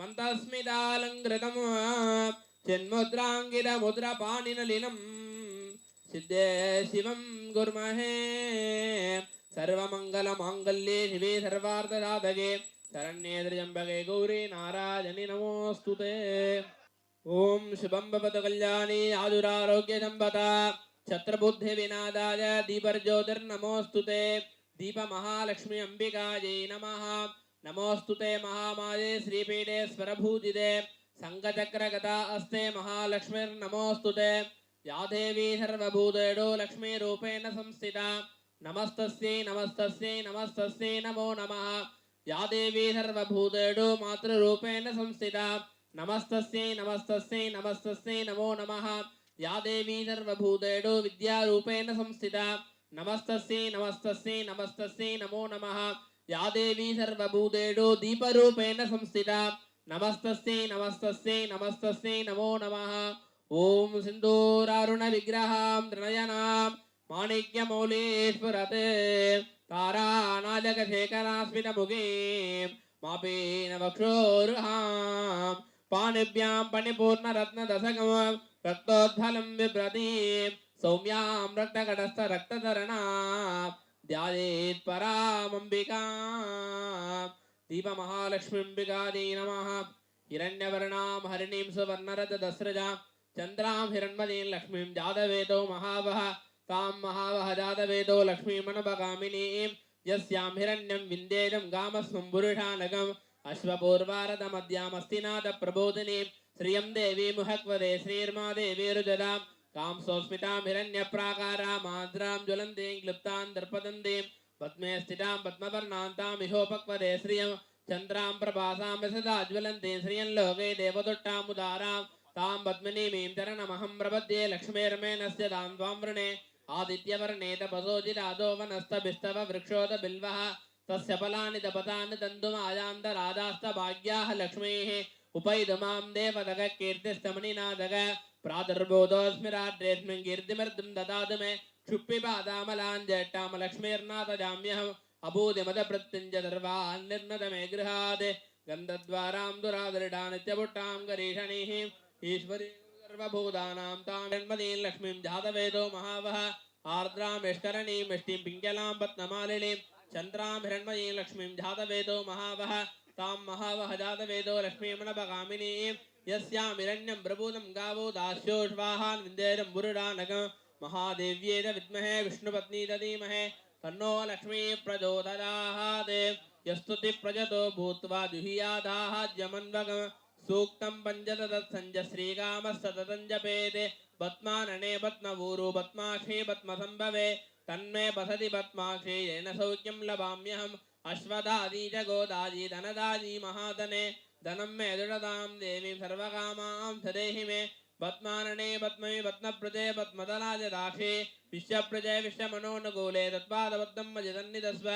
मन्तस्मितालङ्कृतं चिन्मुद्राङ्गितमुद्रपाणिनलिनं सिद्धे शिवं गुर्महे सर्वमङ्गलमाङ्गल्ये शिवे सर्वार्थसाधके शरण्ये त्र्यम्बके गौरी नारायणि नमोऽस्तुते। ओम शुभं भवतु कल्याणी आयुरारोग्य संपदा छत्रबुद्धि विनादाय दीपर्ज्योतिर्नमोस्तुते दीप महालक्ष्मी अंबिकायै नमः नमोस्तुते महामाये श्रीपीठे स्वरभूजिते संगचक्रगता अस्ते महालक्ष्मीर्नमोस्तुते या देवी सर्वभूतेषु लक्ष्मीरूपेण संस्थिता नमस्तस्यै नमस्तस्यै नमस्तस्यै नमो नमः या देवी सर्वभूतेषु मातृरूपेण संस्थिता नमस्तस्यै नमस्तस्यै नमस्तस्यै नमो नमः या देवी सर्वभूतेषु विद्यारूपेण संस्थिता नमस्तस्यै नमस्तस्यै नमस्तस्यै नमो नमः या देवी सर्वभूतेषु दीपरूपेण संस्थिता नमस्तस्यै नमस्तस्यै नमस्तस्यै नमो नमः। ओम सिन्दूरारुण विग्रहां त्रिनयनां माणिक्यमौलीस्फुरते तारानाजकशेखरास्मितमुखीं मापेन वक्षोरुहां पाणिभ्यां पणिपूर्णरत्नदशकं रक्तोद्फलं बिभ्रतीं सौम्यां रक्तकटस्थरक्तधरणां ध्यायेत् परामम्बिकां दीपमहालक्ष्मीम्बिकायै नमः। हिरण्यवर्णां हरिणीं सुवर्णरजतस्रजां चन्द्रां हिरण्मयीं लक्ष्मीं जातवेदो महावः तां महावः जातवेदो लक्ष्मीमनुपगामिनीं यस्यां हिरण्यं विन्देयं गामस्वं पुरुषानगम् अश्वपूर्वारतमद्यामस्तिनाथ प्रबोधिनीं श्रियं देवी मुहक्वदे श्रीर्मा देवीरुजदां कां सोस्मितां हिरण्यप्राकारां माद्रां ज्वलन्तीं क्लिप्तां दर्पदन्तीं पद्मे स्थितां पद्मवर्णान्तां इहोपक्वदे श्रियं चन्द्रां प्रभासां सदा ज्वलन्तीं श्रियं लोके देवदुट्टामुदारां तां पद्मिनीमीं चरणमहं प्रपद्ये लक्ष्मीर्मेणस्य तां त्वां वृणे आदित्यवर्णे तपसोजिरादो वनस्तभिस्तव वृक्षोद बिल्वः तस्य फलानि तपतानि तन्तुमायान्तरादास्तभाग्याः लक्ष्मीः उपैदुमां देवदग कीर्तिस्तमनिनादग प्रादुर्बोधोऽस्मि रात्रेऽस्मिन् कीर्तिमर्दं ददातु मे क्षुप्पिपादामलाञ्जेट्टाम लक्ष्मीर्नाथजाम्यहम् अभूतिमदप्रत्यञ्च सर्वान् निर्नद मे गृहात् गन्धद्वारां दुरादृढा नित्यपुट्टां गरीषणीः ईश्वरी सर्वभूतानां तां जन्मदीं लक्ष्मीं जातवेदो महावः आर्द्रां यष्करणीं यष्टिं पिङ्गलां पद्ममालिनीं चन्द्रां हिरण्मयीं लक्ष्मीं जातवेदो महावः तां महावः जातवेदो लक्ष्मीमनपगामिनीं यस्यां हिरण्यं प्रभूतं गावो दास्योष्वाहान् विन्देरं पुरुडानकं महादेव्यै च विद्महे विष्णुपत्नी च धीमहि तन्नो लक्ष्मी प्रचोदयात् यस्तुति प्रजतो भूत्वा जुहियादाहाज्यमन्वगं सूक्तं पञ्चदत्सञ्ज श्रीकामस्ततं जपेत् पद्मानने पद्मवूरु पद्माक्षी पद्मसम्भवे तन्मे पसति पद्माक्षी येन सौख्यं लभाम्यहम् अश्वदादी च गोदाजी धनदाजी महाधने धनं मे दृढतां देवीं सर्वकामां सदेहि मे पद्मानने पद्मवि पद्मप्रजे पद्मदलाजदाक्षी विश्वप्रजे विश्वमनोनुकूले तत्पादबद्धं मजिदन्निदस्व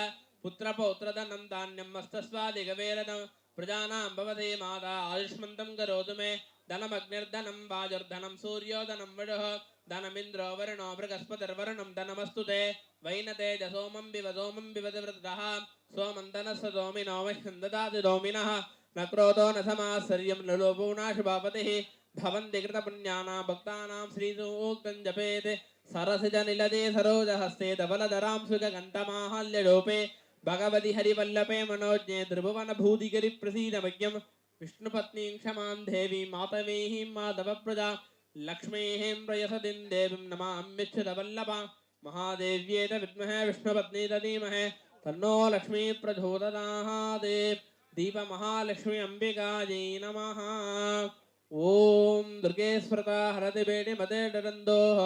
पुत्रपौत्रधनं धान्यं मस्तस्वादिगवेरदं प्रजानां भवते माता आयुष्मन्तं करोतु मे धनमग्निर्धनं वाजुर्धनं सूर्योधनं वरुः धनमिन्द्रो वरुणो बृहस्पतिर्वरुणं धनमस्तु ते वैनतेजसोमं विवद वृद्धः सोमं धनस्य सोमिनो मह्यं ददाति दोमिनः न क्रोधो न समाश्चर्यं न लोभो नाशुभापतिः भवन्ति कृतपुण्यानां भक्तानां श्रीसूक्तं जपेत् सरसिजनिलदे सरोजहस्ते धवलधरां सुखगन्धमाहाल्यलोपे भगवति हरिवल्लभे मनोज्ञे त्रिभुवनभूतिगिरि प्रसीदमज्ञं विष्णुपत्नीं क्षमां देवीं मातवेहीं माधवप्रजा लक्ष्मीं प्रयसतिं देवीं नमाम्यच्युतवल्लभां महादेव्यै च विद्महे विष्णुपत्नी च धीमहि तन्नो लक्ष्मी प्रचोदयात्। दीपमहालक्ष्मी अंबिकायै नमः। ओम दुर्गे स्मृता हरति बेटिमते डरन्दोः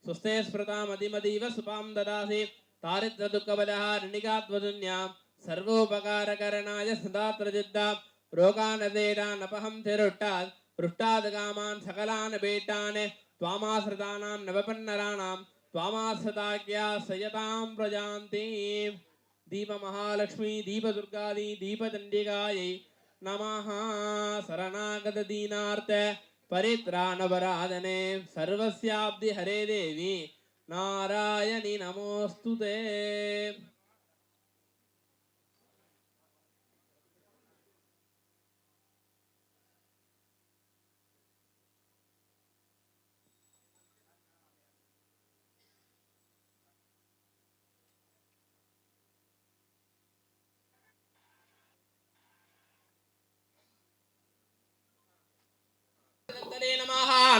सुस्ते स्मृता मदिमदीव सुपां ददासि तारिद्र्यदुःखबलहारिणिकात्वदुन्यां सर्वोपकारकरणाय सदात्रजिद्दा रोगानदेरानपहं तिरुट्टात् पृष्टात् कामान् सकलान् बेटान् त्वामाश्रितानां नवपन्नराणां त्वामाश्रिताख्या सयतां प्रजान्ति। दीपमहालक्ष्मी दीपदुर्गादी दीपचण्डिकायै नमः। शरणागत दीनार्थ परित्राणपराधने सर्वस्याब्धि हरे देवी नारायणी नमोस्तुते।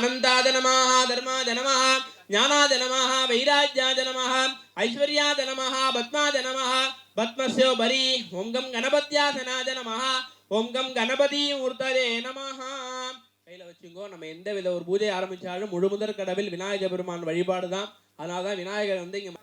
अनन्ताय नमः धर्माय नमः ज्ञानाय नमः वैराग्याय नमः ऐश्वर्याय नमः पद्माय नमः पद्मस्योपरि ओं गं गणपत्यासनाय नमः ओं गं गणपति मूर्तये नमः. கையில வச்சுங்கோ. நம்ம எந்த வித ஒரு பூஜை ஆரம்பிச்சாலும் முழு முதற் கடவில் விநாயக பெருமான் வழிபாடு தான். அதனால தான் விநாயகர் வந்து இங்க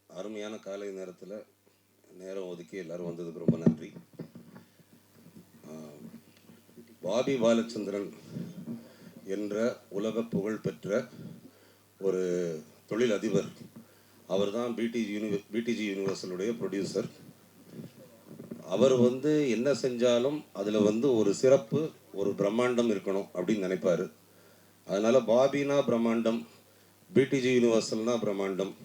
அருமையான காலை நேரத்தில் நேரம் ஒதுக்கி எல்லாரும் வந்ததுக்கு ரொம்ப நன்றி. பாபி பாலச்சந்திரன் என்ற உலக புகழ் பெற்ற ஒரு தொழில் அதிபர். அவர் தான் பிடிஜி யூனிவர்சலுடைய ப்ரொடியூசர். அவர் என்ன செஞ்சாலும் அதில் ஒரு சிறப்பு, ஒரு பிரம்மாண்டம் இருக்கணும் அப்படின்னு நினைப்பார். அதனால் பாபினா பிரம்மாண்டம், பிடிஜி யூனிவர்சல்னா பிரம்மாண்டம்,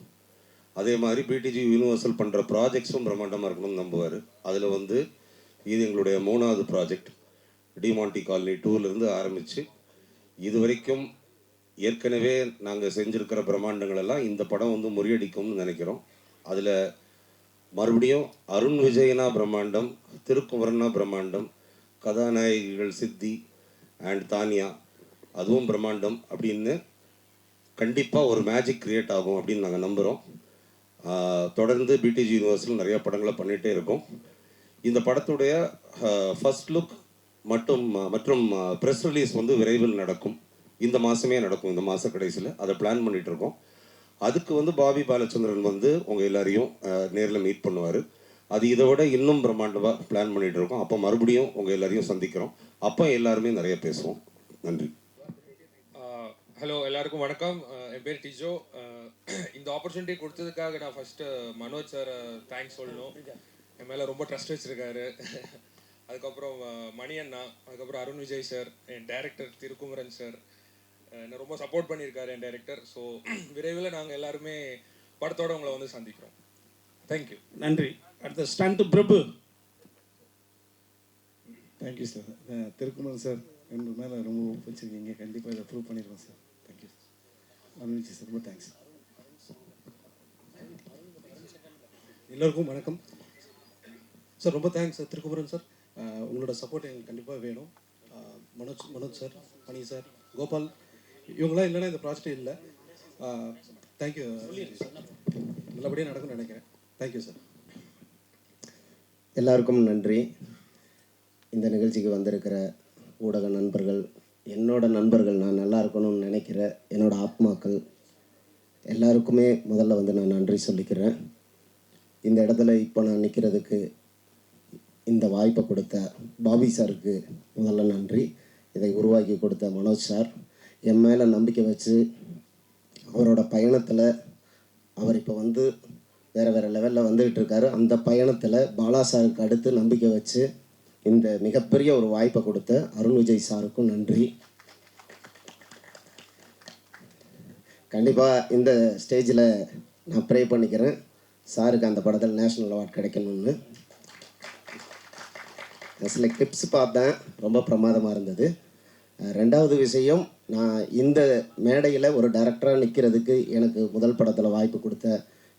அதே மாதிரி பிடிஜி யூனிவர்சல் பண்ணுற ப்ராஜெக்ட்ஸும் பிரம்மாண்டமாக இருக்கணும்னு நம்புவார். அதில் இது எங்களுடைய 3வது ப்ராஜெக்ட். டிமாண்டி காலனி 2லேருந்து ஆரம்பித்து இது வரைக்கும் ஏற்கனவே நாங்கள் செஞ்சுருக்கிற பிரம்மாண்டங்கள் எல்லாம் இந்த படம் முறியடிக்கும்னு நினைக்கிறோம். அதில் மறுபடியும் அருண் விஜயனா பிரம்மாண்டம், திருக்குமரனா பிரம்மாண்டம், கதாநாயகிகள் சித்தி அண்ட் தானியா அதுவும் பிரம்மாண்டம் அப்படின்னு கண்டிப்பாக ஒரு மேஜிக் க்ரியேட் ஆகும் அப்படின்னு நாங்கள் நம்புகிறோம். தொடர்ந்து பிடிஜி யூனிவர்ஸில் நிறையா படங்களை பண்ணிகிட்டே இருக்கோம். இந்த படத்துடைய ஃபர்ஸ்ட் லுக் மற்றும் ப்ரெஸ் ரிலீஸ் விரைவில் நடக்கும். இந்த மாதமே நடக்கும், இந்த மாத கடைசியில். அதை பிளான் பண்ணிகிட்டு இருக்கோம். அதுக்கு பாபி பாலச்சந்திரன் உங்கள் எல்லாரையும் நேரில் மீட் பண்ணுவார். அது இதை விட இன்னும் பிரம்மாண்டமாக பிளான் பண்ணிகிட்டு இருக்கோம். அப்போ மறுபடியும் உங்கள் எல்லாரையும் சந்திக்கிறோம். அப்போ எல்லாருமே நிறைய பேசுவோம். நன்றி. ஹலோ, எல்லாருக்கும் வணக்கம். என் பேர் டிஜோ. இந்த ஆப்பர்ச்சுனிட்டி கொடுத்ததுக்காக நான் ஃபஸ்ட்டு மனோஜ் சார் தேங்க்ஸ் சொல்லணும். என் மேலே ரொம்ப ட்ரஸ்ட் வச்சுருக்காரு. அதுக்கப்புறம் மணி அண்ணா, அதுக்கப்புறம் அருண் விஜய் சார், என் டைரக்டர் திருக்குமரன் சார் என்னை ரொம்ப சப்போர்ட் பண்ணியிருக்காரு, என் டைரக்டர். ஸோ விரைவில் நாங்கள் எல்லாருமே படத்தோடு உங்களை சந்திக்கிறோம். தேங்க்யூ. நன்றி. அடுத்த stunt Prabhu. Thank you sir. Thirukumaran sir எங்கள் மேலே ரொம்ப வச்சுருக்கீங்க. கண்டிப்பாக இதை ப்ரூவ் பண்ணிடுவோம் சார். தேங்க்யூ அருண் சார், ரொம்ப தேங்க்ஸ். எல்லோருக்கும் வணக்கம் சார். ரொம்ப தேங்க்ஸ் சார் திருக்குமரன் சார். உங்களோட சப்போர்ட் எங்களுக்கு கண்டிப்பாக வேணும். மனோஜ் சார், மணி சார், கோபால், இவங்களாம் இல்லைன்னா இந்த ப்ராஜெக்டே இல்லை. தேங்க்யூ. நல்லபடியாக நடக்கும்னு நினைக்கிறேன். Thank you sir. எல்லாருக்கும் நன்றி. இந்த நிகழ்ச்சிக்கு வந்திருக்கிற ஊடக நண்பர்கள், என்னோட நண்பர்கள், நான் நல்லா இருக்கணும்னு நினைக்கிற என்னோட ஆத்மாக்கள் எல்லாருக்குமே முதல்ல வந்து நான் நன்றி சொல்லிக்கிறேன். இந்த இடத்துல இப்போ நான் நிற்கிறதுக்கு இந்த வாய்ப்பை கொடுத்த பாபி சாருக்கு முதல்ல நன்றி. இதை உருவாக்கி கொடுத்த மனோஜ் சார், என் மேலே நம்பிக்கை வச்சு அவரோட பயணத்தில் அவர் இப்போ வந்து வேறு லெவலில் வந்துக்கிட்டு இருக்காரு. அந்த பயணத்தில் பாலா சாருக்கு அடுத்து நம்பிக்கை வச்சு இந்த மிகப்பெரிய ஒரு வாய்ப்பை கொடுத்த அருண் விஜய் சாருக்கும் நன்றி. கண்டிப்பாக இந்த ஸ்டேஜில் நான் ப்ரே பண்ணிக்கிறேன் சாருக்கு அந்த படத்தில் நேஷ்னல் அவார்ட் கிடைக்கணும்னு. சில கிளிப்ஸ் பார்த்தேன், ரொம்ப பிரமாதமாக இருந்தது. ரெண்டாவது விஷயம், நான் இந்த மேடையில் ஒரு டைரக்டராக நிற்கிறதுக்கு எனக்கு முதல் படத்தில் வாய்ப்பு கொடுத்த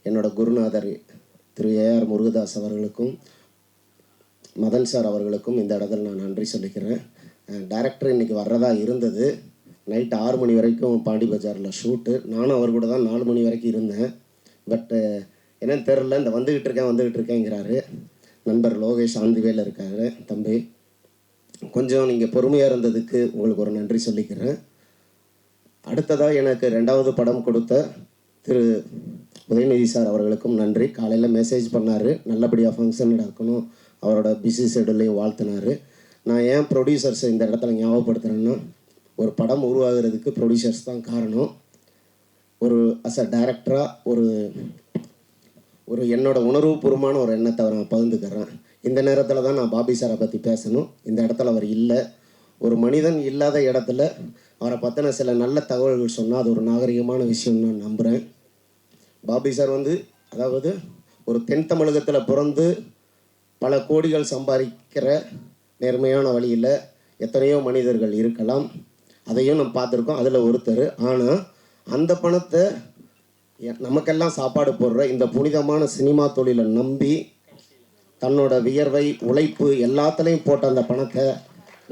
என்னோட குருநாதர் திரு ஏஆர் முருகதாஸ் அவர்களுக்கும் மதன் சார் அவர்களுக்கும் இந்த இடத்துல நான் நன்றி சொல்லிக்கிறேன். டைரக்டர் இன்றைக்கி வர்றதா இருந்தது. நைட்டு 6 மணி வரைக்கும் பாண்டி பஜாரில் ஷூட்டு. நானும் அவர் கூட தான் 4 மணி வரைக்கும் இருந்தேன். பட்டு என்னன்னு தெரில, இந்த வந்துக்கிட்டு இருக்கேங்கிறாரு. நண்பர் லோகேஷ் ஆந்திவேல இருக்காரு. தம்பி, கொஞ்சம் நீங்கள் பொறுமையாக இருந்ததுக்கு உங்களுக்கு ஒரு நன்றி சொல்லிக்கிறேன். அடுத்ததாக எனக்கு 2வது படம் கொடுத்த திரு உதயநிதி சார் அவர்களுக்கும் நன்றி. காலையில் மெசேஜ் பண்ணார், நல்லபடியாக ஃபங்க்ஷன் நடக்கணும், அவரோட பிஸி ஷெடியூலையும் வாழ்த்தினார். நான் ஏன் ப்ரொடியூசர்ஸை இந்த இடத்துல ஞாபகப்படுத்துகிறேன்னா, ஒரு படம் உருவாகிறதுக்கு ப்ரொடியூசர்ஸ் தான் காரணம். ஒரு அஸ் அ டைரக்டராக ஒரு என்னோட உணர்வுபூர்வமான ஒரு எண்ணத்தை நான் பகிர்ந்துக்கிறேன். இந்த நேரத்தில் தான் நான் பாபி சாரை பற்றி பேசணும். இந்த இடத்துல அவர் இல்லை. ஒரு மனிதன் இல்லாத இடத்துல அவரை பற்றின சில நல்ல தகவல்கள் சொன்னால் அது ஒரு நாகரிகமான விஷயம்னு நான் நம்புகிறேன். பாபி சார் வந்து, அதாவது ஒரு தென் தமிழகத்தில் பிறந்து பல கோடிகள் சம்பாதிக்கிற நேர்மையான வழியில் எத்தனையோ மனிதர்கள் இருக்கலாம். அதையும் நம்ம பார்த்துருக்கோம். அதில் ஒருத்தர். ஆனால் அந்த பணத்தை நமக்கெல்லாம் சாப்பாடு போடுற இந்த புனிதமான சினிமா தொழிலை நம்பி தன்னோட வியர்வை உழைப்பு எல்லாத்துலேயும் போட்ட அந்த பணத்தை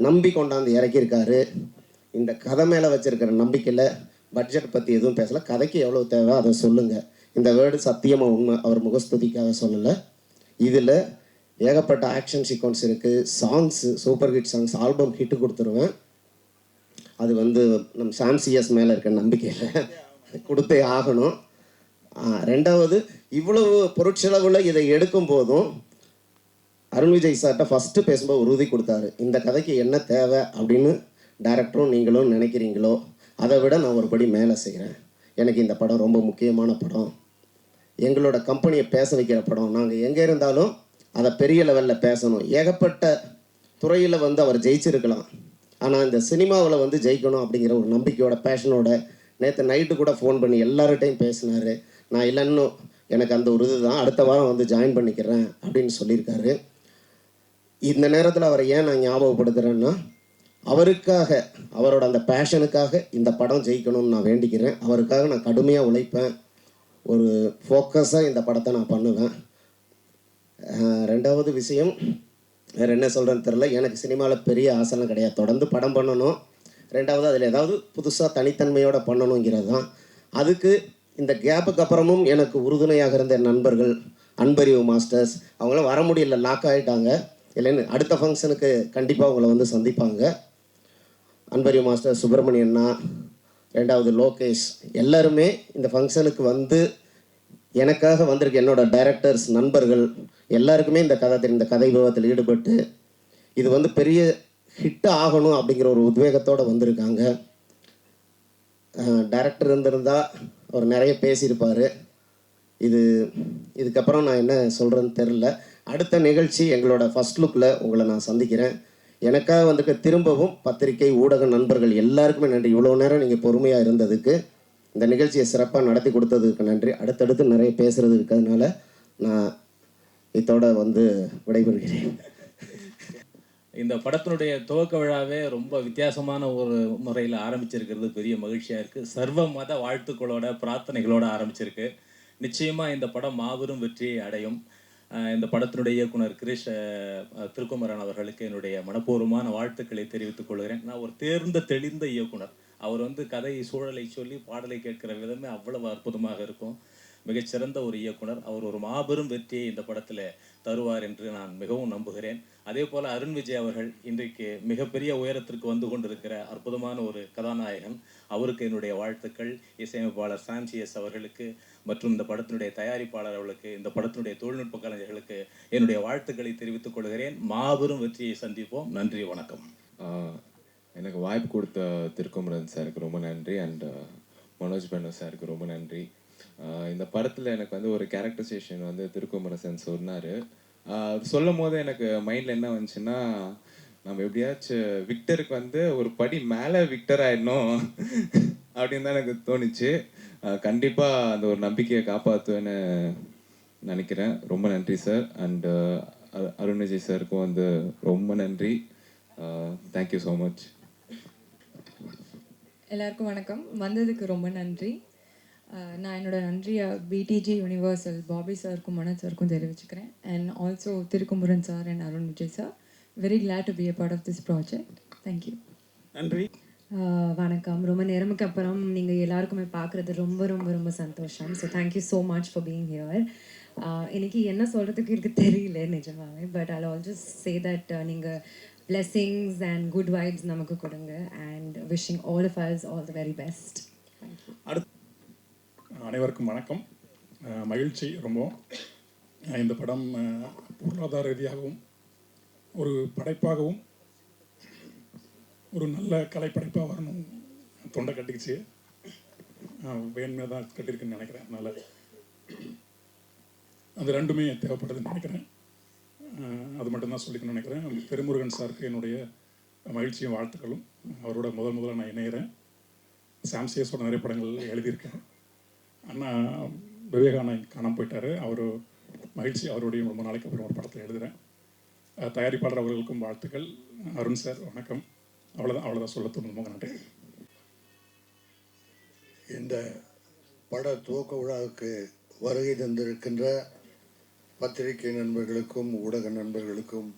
நம்பி கொண்டாந்து இறக்கியிருக்காரு. இந்த கதை மேலே வச்சுருக்கிற நம்பிக்கையில் பட்ஜெட் பற்றி எதுவும் பேசலை. கதைக்கு எவ்வளோ தேவை அதை சொல்லுங்கள். இந்த வேர்டு சத்தியமாக உண்மை, அவர் முகஸ்துதிக்காக சொல்லலை. இதில் ஏகப்பட்ட ஆக்ஷன் சீக்வன்ஸ் இருக்குது. Songs super hit songs, album hit கொடுத்துருவேன். அது வந்து நம்ம சாம்சிஎஸ் மேலே இருக்க நம்பிக்கையில் கொடுத்தே ஆகணும். 2வது, இவ்வளவு பொருட்செலவில் இதை எடுக்கும் போதும் அருண் விஜய் சார்கிட்ட ஃபஸ்ட்டு பேசும்போது உறுதி கொடுத்தாரு, இந்த கதைக்கு என்ன தேவை அப்படின்னு டைரக்டரும் நீங்களும் நினைக்கிறீங்களோ அதை விட நான் ஒரு படி மேலே செய்கிறேன். எனக்கு இந்த படம் ரொம்ப முக்கியமான படம், எங்களோட கம்பெனியை பேச வைக்கிற படம். நாங்கள் எங்கே இருந்தாலும் அதை பெரிய லெவலில் பேசணும். ஏகப்பட்ட துறையில் வந்து அவர் ஜெயிச்சிருக்கலாம், ஆனால் இந்த சினிமாவில் வந்து ஜெயிக்கணும் அப்படிங்கிற ஒரு நம்பிக்கையோட பேஷனோட நேற்று நைட்டு கூட ஃபோன் பண்ணி எல்லார்கிட்டையும் பேசினார். நான் இல்லைன்னு எனக்கு அந்த ஒரு இதுதான், அடுத்த வாரம் வந்து ஜாயின் பண்ணிக்கிறேன் அப்படின்னு சொல்லியிருக்காரு. இந்த நேரத்தில் அவரை ஏன் நான் ஞாபகப்படுத்துகிறேன்னா, அவருக்காக, அவரோட அந்த பேஷனுக்காக இந்த படம் ஜெயிக்கணும்னு நான் வேண்டிக்கிறேன். அவருக்காக நான் கடுமையாக உழைப்பேன். ஒரு ஃபோக்கஸாக இந்த படத்தை நான் பண்ணுவேன். 2வது விஷயம், வேறு என்ன சொல்கிறேன்னு தெரில. எனக்கு சினிமாவில் பெரிய ஆசைலாம் கிடையாது. தொடர்ந்து படம் பண்ணணும். 2வது அதில் ஏதாவது புதுசாக தனித்தன்மையோடு பண்ணணுங்கிறது தான். அதுக்கு இந்த கேப்புக்கு அப்புறமும் எனக்கு உறுதுணையாக இருந்த நண்பர்கள், அன்பறிவு மாஸ்டர்ஸ், அவங்களாம் வர முடியல, லாக் ஆகிட்டாங்க. இல்லைன்னு அடுத்த ஃபங்க்ஷனுக்கு கண்டிப்பாக அவங்கள வந்து சந்திப்பாங்க. அன்பறிவு மாஸ்டர், சுப்பிரமணியண்ணா, 2வது லோகேஷ், எல்லாருமே இந்த ஃபங்க்ஷனுக்கு வந்து எனக்காக வந்திருக்க என்னோடய டைரக்டர்ஸ், நண்பர்கள் எல்லாருக்குமே இந்த கதை விவாதத்தில் ஈடுபட்டு இது வந்து பெரிய ஹிட் ஆகணும் அப்படிங்கிற ஒரு உத்வேகத்தோடு வந்திருக்காங்க. டைரக்டர் இருந்திருந்தால் அவர் நிறைய பேசியிருப்பார். இதுக்கப்புறம் நான் என்ன சொல்கிறேன்னு தெரில. அடுத்த நிகழ்ச்சி எங்களோட ஃபஸ்ட் லுக்கில் உங்களை நான் சந்திக்கிறேன். எனக்காக வந்துட்டு திரும்பவும் பத்திரிகை ஊடக நண்பர்கள் எல்லாருக்குமே நன்றி. இவ்வளோ நேரம் நீங்கள் பொறுமையாக இருந்ததுக்கு, இந்த நிகழ்ச்சியை சிறப்பாக நடத்தி கொடுத்ததுக்கு நன்றி. அடுத்தடுத்து நிறைய பேசுகிறது இருக்கிறதுனால நான் இதோட வந்து விடைபெறுகிறேன். இந்த படத்தினுடைய துவக்க விழாவே ரொம்ப வித்தியாசமான ஒரு முறையில் ஆரம்பிச்சிருக்கிறது பெரிய மகிழ்ச்சியாக இருக்குது. சர்வ மத வாழ்த்துக்களோட பிரார்த்தனைகளோடு ஆரம்பிச்சிருக்கு. நிச்சயமாக இந்த படம் மாபெரும் வெற்றியை அடையும். இந்த படத்தினுடைய இயக்குனர் கிரீஷ் திருக்குமரன் அவர்களுக்கு என்னுடைய மனப்பூர்வமான வாழ்த்துக்களை தெரிவித்துக் கொள்கிறேன். நான் ஒரு தேர்ந்த தெளிந்த இயக்குனர். அவர் வந்து கதை சூழலை சொல்லி பாடலை கேட்கிற விதமே அவ்வளவு அற்புதமாக இருக்கும். மிகச்சிறந்த ஒரு இயக்குனர். அவர் ஒரு மாபெரும் வெற்றியை இந்த படத்தில் தருவார் என்று நான் மிகவும் நம்புகிறேன். அதே போல் அருண் விஜய் அவர்கள் இன்றைக்கு மிகப்பெரிய உயரத்திற்கு வந்து கொண்டிருக்கிற அற்புதமான ஒரு கதாநாயகன். அவருக்கு என்னுடைய வாழ்த்துக்கள். இசையமைப்பாளர் சாம் சிஎஸ் அவர்களுக்கு மற்றும் இந்த படத்தினுடைய தயாரிப்பாளர் அவர்களுக்கு, இந்த படத்தினுடைய தொழில்நுட்ப கலைஞர்களுக்கு என்னுடைய வாழ்த்துக்களை தெரிவித்துக் கொள்கிறேன். மாபெரும் வெற்றியை சந்திப்போம். நன்றி, வணக்கம். எனக்கு வாய்ப்பு கொடுத்த திருக்குமரன் சாருக்கு ரொம்ப நன்றி, அண்ட் மனோஜ் பன்னு சாருக்கு ரொம்ப நன்றி. இந்த படத்தில் எனக்கு வந்து ஒரு கேரக்டரைசேஷன் வந்து திருக்குமரன் சொன்னார். சொல்லும் போது எனக்கு மைண்டில் என்ன வந்துச்சுன்னா, நம்ம எப்படியாச்சும் விக்டருக்கு வந்து ஒரு படி மேலே விக்டர் ஆயிடணும் அப்படின்னு தான் எனக்கு தோணுச்சு. கண்டிப்பாக அந்த ஒரு நம்பிக்கையை காப்பாற்றுவேன்னு நினைக்கிறேன். ரொம்ப நன்றி சார். அண்ட் அருண் விஜய் சாருக்கும் வந்து ரொம்ப நன்றி. Thank you so much. எல்லாருக்கும் வணக்கம். வந்ததுக்கு ரொம்ப நன்றி. நான் என்னோட நன்றியை பிடிஜி யூனிவர்சல் பாபி சாருக்கும் மனோஜ் சாருக்கும் தெரிவிச்சுக்கிறேன். And also Thirukumaran sir and Arun Vijay sir. Very glad to be a part of this project. Thank you. நன்றி. வணக்கம். ரொம்ப நேரமுக்கு அப்புறம் நீங்கள் எல்லாருக்குமே பார்க்குறது ரொம்ப ரொம்ப ரொம்ப சந்தோஷம். So thank you so much for being here. இன்னைக்கு என்ன சொல்கிறதுக்கு எனக்கு தெரியல நிஜமாவே. But I all just say that நீங்கள் blessings and good vibes நமக்கு கொடுங்க. and wishing all of us all the very best. அனைவருக்கும் வணக்கம். மகிழ்ச்சி ரொம்ப. இந்த படம் பொருளாதார ரீதியாகவும் ஒரு படைப்பாகவும் ஒரு நல்ல கலைப்படைப்பாக வரணும் தொண்டை கட்டிக்கிச்சு. வேணுமே தான் கட்டியிருக்குன்னு நினைக்கிறேன். அதனால் அது ரெண்டுமே தேவைப்படுதுன்னு நினைக்கிறேன். அது மட்டும்தான் சொல்லிக்கணும்னு நினைக்கிறேன். திருமுருகன் சாருக்கு என்னுடைய மகிழ்ச்சியும் வாழ்த்துக்களும். அவரோட முதல்ல நான் இணைகிறேன். சாம்சிஎஸோட நிறைய படங்கள் எழுதியிருக்கேன். அண்ணா விவேகானந்த் காணாமல் போயிட்டார். அவர் மகிழ்ச்சி. அவருடைய ரொம்ப நாளைக்கு அப்புறம் ஒரு படத்தில் எழுதுகிறேன். தயாரிப்பாளர் அவர்களுக்கும் வாழ்த்துக்கள். அருண் சார் வணக்கம். அவ்வளோதான் சொல்ல தோணும். நன்றி. இந்த பட துவக்க விழாவுக்கு வருகை தந்திருக்கின்ற பத்திரிகை நண்பர்களுக்கும் ஊடக நண்பர்களுக்கும்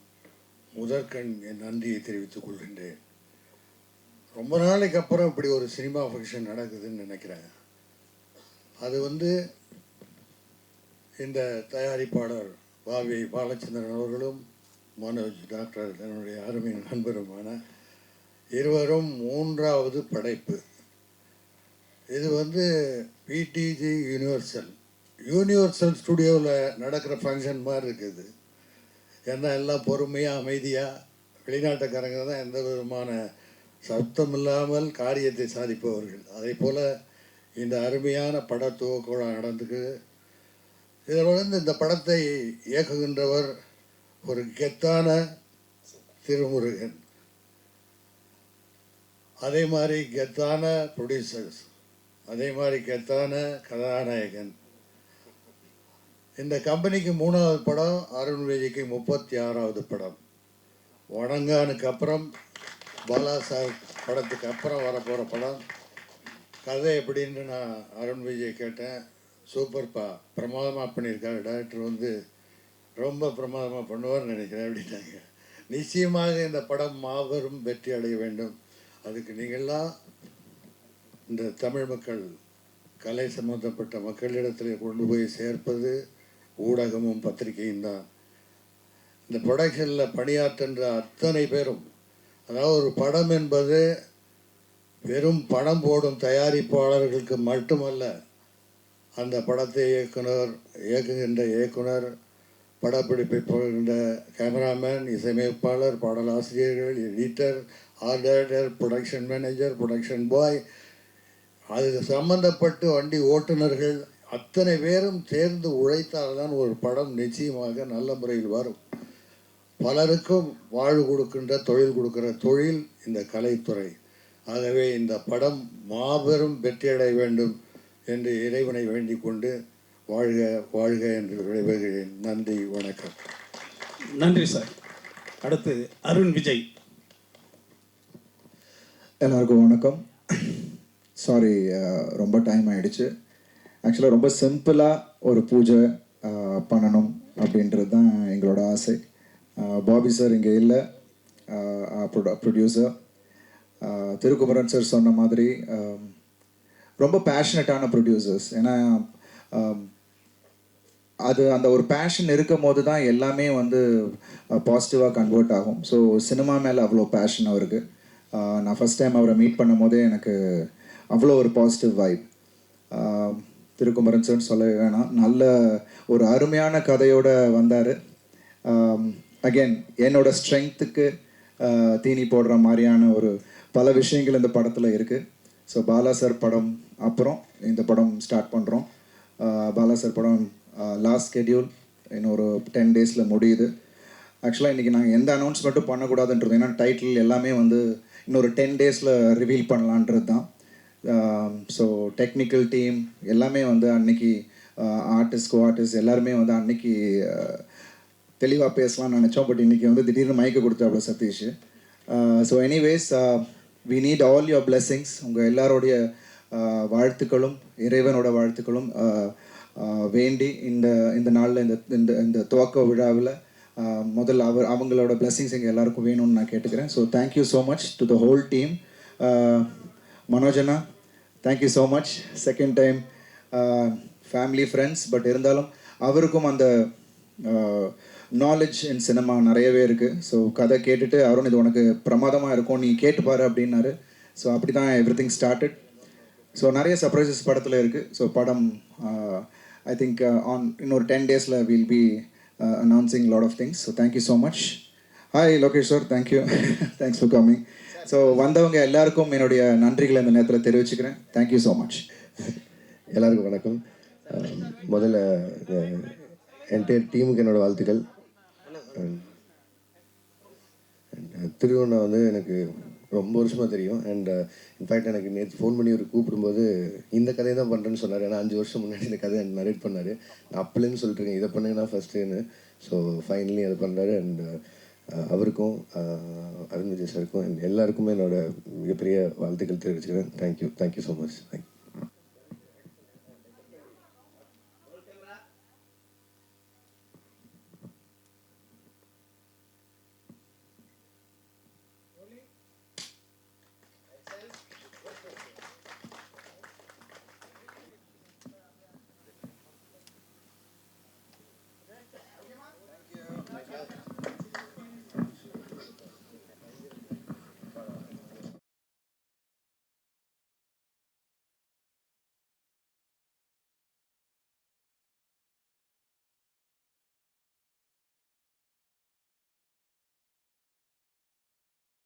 முதற்கண் என் நன்றியை தெரிவித்துக் கொள்கின்றேன். ரொம்ப நாளைக்கு அப்புறம் இப்படி ஒரு சினிமா ஃபங்க்ஷன் நடக்குதுன்னு நினைக்கிறேன். அது வந்து இந்த தயாரிப்பாளர் பாவி பாலச்சந்திரன் அவர்களும் மனோஜ் டாக்டர் என்னுடைய அருமை நண்பருமான இருவரும் மூன்றாவது படைப்பு. இது வந்து பிடிஜி யூனிவர்சல் ஸ்டுடியோவில் நடக்கிற ஃபங்க்ஷன் மாதிரி இருக்குது. ஏன்னா எல்லாம் பொறுமையாக அமைதியாக வெளிநாட்டுக்காரங்க தான் எந்த விதமான சத்தம் இல்லாமல் காரியத்தை சாதிப்பவர்கள். அதே போல் இந்த அருமையான பட துவக்க நடந்துக்கு. இதில் வந்து இந்த படத்தை இயக்குகின்றவர் ஒரு கெத்தான திருமுருகன், அதே மாதிரி கெத்தான ப்ரொடியூசர்ஸ், அதே மாதிரி கெத்தான கதாநாயகன். இந்த கம்பெனிக்கு 3வது படம், அருண் விஜய்க்கு 36வது படம். வணங்கானுக்கு அப்புறம் பாலா சார் படத்துக்கு அப்புறம் வரப்போகிற படம். கதை எப்படின்னு நான் அருண் விஜய் கேட்டேன். சூப்பர்ப்பா, பிரமாதமாக பண்ணியிருக்காரு, டைரக்டர் வந்து ரொம்ப பிரமாதமாக பண்ணுவார்னு நினைக்கிறேன் அப்படின்னாங்க. நிச்சயமாக இந்த படம் மாபெரும் வெற்றி அடைய வேண்டும். அதுக்கு நீங்கள்லாம் இந்த தமிழ் மக்கள், கலை சம்பந்தப்பட்ட மக்களிடத்தில் கொண்டு போய் சேர்ப்பது ஊடகமும் பத்திரிகையும் தான். இந்த ப்ரொடக்ஷனில் பணியாற்றுன்ற அத்தனை பேரும், அதாவது ஒரு படம் என்பது வெறும் படம் போடும் தயாரிப்பாளர்களுக்கு மட்டுமல்ல, அந்த படத்தை இயக்குகின்ற இயக்குனர், படப்பிடிப்பை போகின்ற கேமராமேன், இசையமைப்பாளர், பாடலாசிரியர்கள், editor, art director, production manager, production boy, அது சம்பந்தப்பட்டு வண்டி ஓட்டுநர்கள் அத்தனை பேரும் சேர்ந்து உழைத்தால்தான் ஒரு படம் நிச்சயமாக நல்ல முறையில் வரும். பலருக்கும் வாழ்வு கொடுக்கின்ற, தொழில் கொடுக்கிற தொழில் இந்த கலைத்துறை. ஆகவே இந்த படம் மாபெரும் வெற்றியடைய வேண்டும் என்று இறைவனை வேண்டிக் கொண்டு வாழ்க வாழ்க என்று விடைபெறுகிறேன். நன்றி, வணக்கம். நன்றி சார். அடுத்து அருண் விஜய். எல்லாருக்கும் வணக்கம். சாரி, ரொம்ப டைம் ஆகிடுச்சு. ஆக்சுவலாக ரொம்ப சிம்பிளாக ஒரு பூஜை பண்ணணும் அப்படின்றது தான் எங்களோட ஆசை. பாபி சார் இங்கே இல்லை, ப்ரொடியூசர். திருக்குமரன் சார் சொன்ன மாதிரி ரொம்ப பேஷனட்டான ப்ரொடியூசர்ஸ். ஏன்னா அது அந்த ஒரு பேஷன் இருக்கும் போது தான் எல்லாமே வந்து பாசிட்டிவாக கன்வெர்ட் ஆகும். ஸோ சினிமா மேலே அவ்வளோ பேஷன் அவருக்கு. நான் ஃபஸ்ட் டைம் அவரை மீட் பண்ணும் போதே எனக்கு அவ்வளோ ஒரு பாசிட்டிவ் வைப். திருக்குமரன் சார் சொல்ல வேணாம், நல்ல ஒரு அருமையான கதையோடு வந்தார். அகெயின் என்னோட ஸ்ட்ரென்த்துக்கு தீனி போடுற மாதிரியான ஒரு பல விஷயங்கள் இந்த படத்தில் இருக்குது. ஸோ பாலா சார் படம் அப்புறம் இந்த படம் ஸ்டார்ட் பண்ணுறோம். பாலா சார் படம் லாஸ்ட் ஸ்கெடியூல் இன்னொரு 10 டேஸில் முடியுது. ஆக்சுவலாக இன்றைக்கி நாங்கள் எந்த அனௌன்ஸ்மெண்ட்டும் பண்ணக்கூடாதுன்றது, ஏன்னா டைட்டில் எல்லாமே வந்து இன்னொரு 10 டேஸில் ரிவீல் பண்ணலான்றது தான். ஸோ டெக்னிக்கல் டீம் எல்லாமே வந்து அன்னைக்கு ஆர்டிஸ்ட் எல்லாருமே வந்து அன்னைக்கு தெளிவாக பேசலாம்னு நினச்சோம். பட் இன்றைக்கி வந்து திடீர்னு மைக்கு கொடுத்தாப்புல Sathish. So anyways we need all your blessings. உங்கள் எல்லாரோடைய வாழ்த்துக்களும் இறைவனோட வாழ்த்துக்களும் வேண்டி இந்த நாளில் இந்த துவக்க விழாவில் முதல்ல அவங்களோட பிளெஸ்ஸிங்ஸ் எங்கள் எல்லாருக்கும் வேணும்னு நான் கேட்டுக்கிறேன். So thank you so much to the whole team. மனோஜனா, thank you so much. Second time family friends, but இருந்தாலும் அவருக்கும் அந்த நாலேஜ் இன் சினிமா நிறையவே இருக்குது. ஸோ கதை கேட்டுட்டு அருண் இது உனக்கு பிரமாதமாக இருக்கும், நீ கேட்டுப்பாரு அப்படின்னாரு. ஸோ அப்படி தான் எவ்ரி திங் ஸ்டார்டட். ஸோ நிறைய சர்ப்ரைசஸ் படத்தில் இருக்குது. ஸோ படம் ஐ திங்க் இன்னொரு 10 டேஸில் will be announcing lot of things. So thank you so much. Hi Lokesh sir, thank you, thanks for coming. So வந்தவங்க எல்லாருக்கும் என்னுடைய நன்றிகளை இந்த நேரத்தில் தெரிவிச்சுக்கிறேன். Thank you so much. எல்லாருக்கும் வணக்கம். முதல்ல என்டையர் டீமுக்கு என்னோடய வாழ்த்துக்கள். திருவண்ணா வந்து எனக்கு ரொம்ப வருஷமாக தெரியும். அண்ட் இன்ஃபேக்ட் எனக்கு நேற்று ஃபோன் பண்ணி ஒரு கூப்பிடும்போது இந்த கதையை தான் பண்ணுறேன்னு சொன்னார். ஏன்னா 5 வருஷம் முன்னாடி இந்த கதையை நரேட் பண்ணார். நான் அப்பலேருந்து சொல்லிட்டுருக்கேன் இதை பண்ணுங்கன்னா ஃபஸ்ட்டுன்னு. ஸோ ஃபைனலி அதை பண்ணுறாரு. அண்ட் அவருக்கும் அருண் விஜய் சாருக்கும் எல்லாருக்குமே என்னோட மிகப்பெரிய வாழ்த்துக்கள் தெரிவிச்சுக்கிறேன். Thank you so much. தேங்க்யூ.